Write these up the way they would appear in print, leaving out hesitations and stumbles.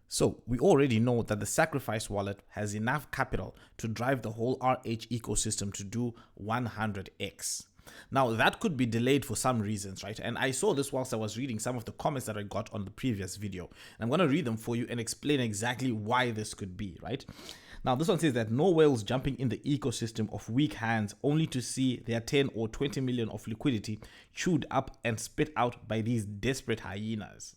So we already know that the sacrifice wallet has enough capital to drive the whole RH ecosystem to do 100x. Now that could be delayed for some reasons, right? And I saw this whilst I was reading some of the comments that I got on the previous video. And I'm going to read them for you and explain exactly why this could be, right? Now this one says that no whales jumping in the ecosystem of weak hands only to see their 10 or 20 million of liquidity chewed up and spit out by these desperate hyenas.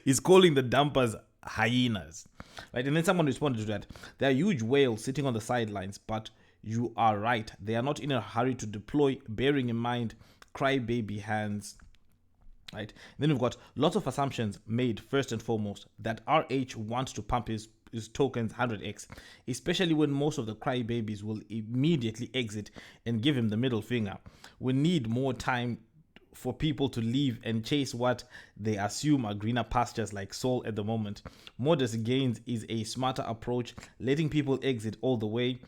He's calling the dumpers hyenas, right? And then someone responded to that. There are huge whales sitting on the sidelines, but you are right. They are not in a hurry to deploy, bearing in mind crybaby hands. Right. Then we've got lots of assumptions made. First and foremost, that RH wants to pump his tokens 100x, especially when most of the crybabies will immediately exit and give him the middle finger. We need more time for people to leave and chase what they assume are greener pastures like Sol at the moment. Modest gains is a smarter approach, letting people exit all the way,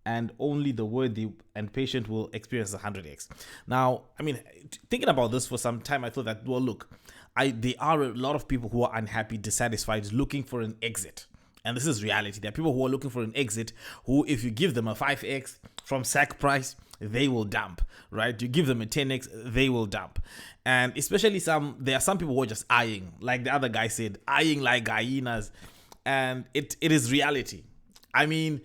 and only the worthy and patient will experience the 100x. Now, I mean, thinking about this for some time, I thought that, well, look, there are a lot of people who are unhappy, dissatisfied, looking for an exit. And this is reality. There are people who are looking for an exit who, if you give them a 5x from sack price, they will dump, right? You give them a 10x, they will dump. And especially there are some people who are just eyeing, like the other guy said, eyeing like hyenas. And it is reality. I mean,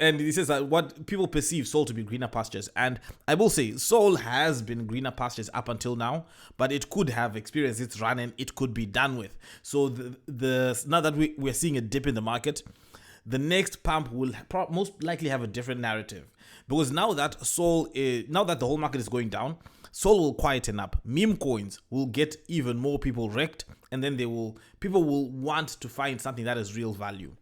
and he says that what people perceive Sol to be greener pastures. And I will say Sol has been greener pastures up until now, but it could have experienced its run and it could be done with. So now that we're seeing a dip in the market, the next pump will most likely have a different narrative, because now that the whole market is going down, Sol will quieten up. Meme coins will get even more people wrecked, and then people will want to find something that has real value.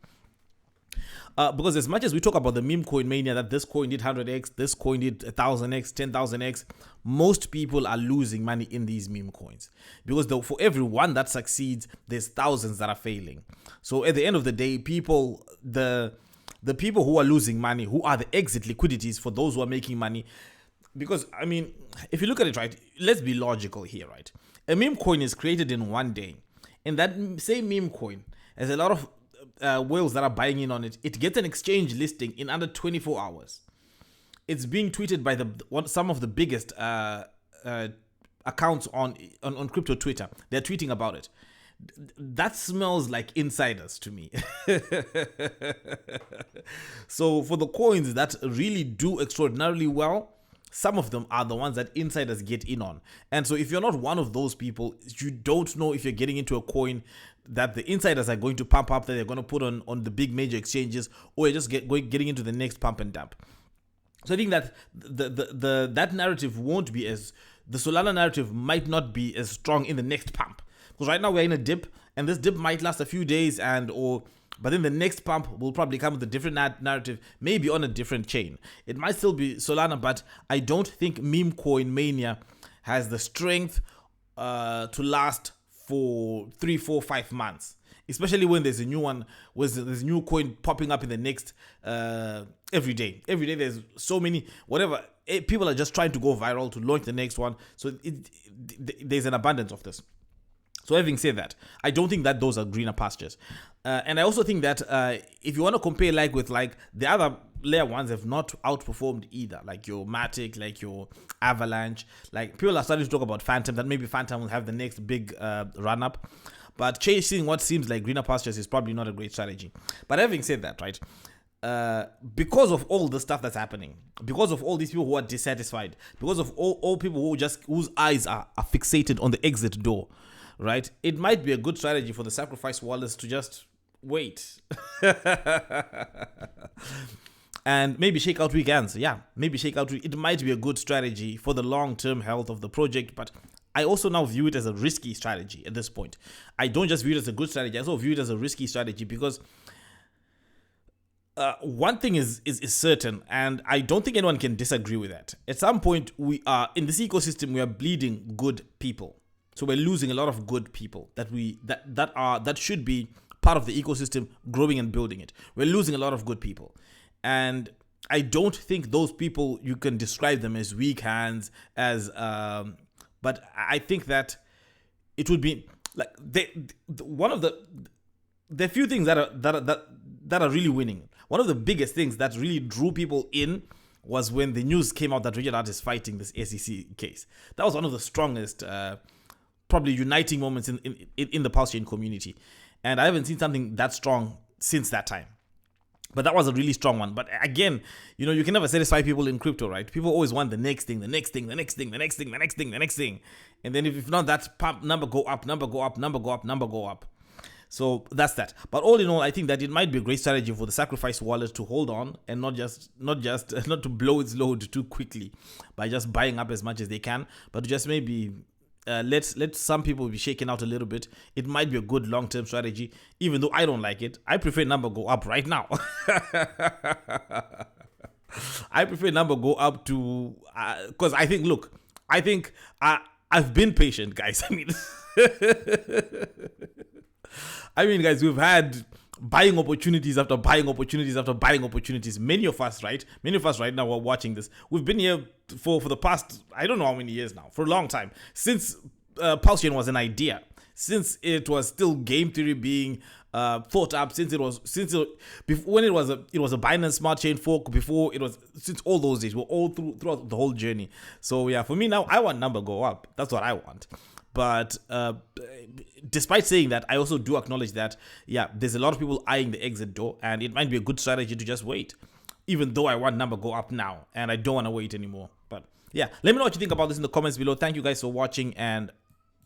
Because as much as we talk about the meme coin mania, that this coin did 100x, this coin did 1000x, 10,000x, most people are losing money in these meme coins, because for every one that succeeds, there's thousands that are failing. So at the end of the day, the people who are losing money, who are the exit liquidities for those who are making money. Because, I mean, if you look at it, right, let's be logical here, right? A meme coin is created in one day, and that same meme coin has a lot of whales that are buying in on it. It gets an exchange listing in under 24 hours. It's being tweeted by some of the biggest accounts on crypto Twitter. They're tweeting about it. That smells like insiders to me. So for the coins that really do extraordinarily well, some of them are the ones that insiders get in on. And so if you're not one of those people, you don't know if you're getting into a coin that the insiders are going to pump up, that they're going to put on the big major exchanges, or you're just getting into the next pump and dump. So I think that that narrative won't be the Solana narrative might not be as strong in the next pump. Because right now we're in a dip, and this dip might last a few days, but then the next pump will probably come with a different narrative, maybe on a different chain. It might still be Solana, but I don't think meme coin mania has the strength to last for 3, 4, 5 months. Especially when there's a new one, there's a new coin popping up in the next every day. Every day there's so many, whatever. People are just trying to go viral to launch the next one. So there's an abundance of this. So having said that, I don't think that those are greener pastures. And I also think that if you want to compare with the other layer ones have not outperformed either, like your Matic, like your Avalanche. Like people are starting to talk about Phantom, that maybe Phantom will have the next big run up. But chasing what seems like greener pastures is probably not a great strategy. But having said that, right, because of all the stuff that's happening, because of all these people who are dissatisfied, because of all people whose eyes are fixated on the exit door, right, it might be a good strategy for the sacrifice wallets to just wait. And maybe shake out weekends. Yeah, maybe shake out. It might be a good strategy for the long-term health of the project, but I also now view it as a risky strategy at this point. I don't just view it as a good strategy, I also view it as a risky strategy because one thing is certain, and I don't think anyone can disagree with that. At some point, we are in this ecosystem, we are bleeding good people. So we're losing a lot of good people that should be part of the ecosystem, growing and building it. We're losing a lot of good people. And I don't think those people, you can describe them as weak hands, but I think that it would be like one of the few things that are really winning. One of the biggest things that really drew people in was when the news came out that Richard Hart is fighting this SEC case. That was one of the strongest, probably uniting moments in the Pulse Chain community. And I haven't seen something that strong since that time. But that was a really strong one. But again, you can never satisfy people in crypto, right? People always want the next thing, the next thing, the next thing, the next thing, the next thing, the next thing. And then if not that, pump, number go up, number go up, number go up, number go up. So that's that. But all in all, I think that it might be a great strategy for the sacrifice wallet to hold on and not to blow its load too quickly by just buying up as much as they can, but to just maybe let some people be shaken out a little bit. It might be a good long-term strategy, even though I don't like it. I prefer number go up right now. I prefer number go up to because I think I've been patient, guys. I mean, guys, we've had buying opportunities after buying opportunities after buying opportunities. Many of us right now are watching this. We've been here for the past, I don't know how many years now, for a long time. Since Pulse Chain was an idea, since it was still game theory being thought up, since it was a Binance Smart Chain fork, since all those days, we're all throughout the whole journey. So yeah, for me now, I want number go up. That's what I want. But despite saying that, I also do acknowledge that, yeah, there's a lot of people eyeing the exit door, and it might be a good strategy to just wait, even though I want number go up now, and I don't want to wait anymore. But yeah, let me know what you think about this in the comments below. Thank you guys for watching, and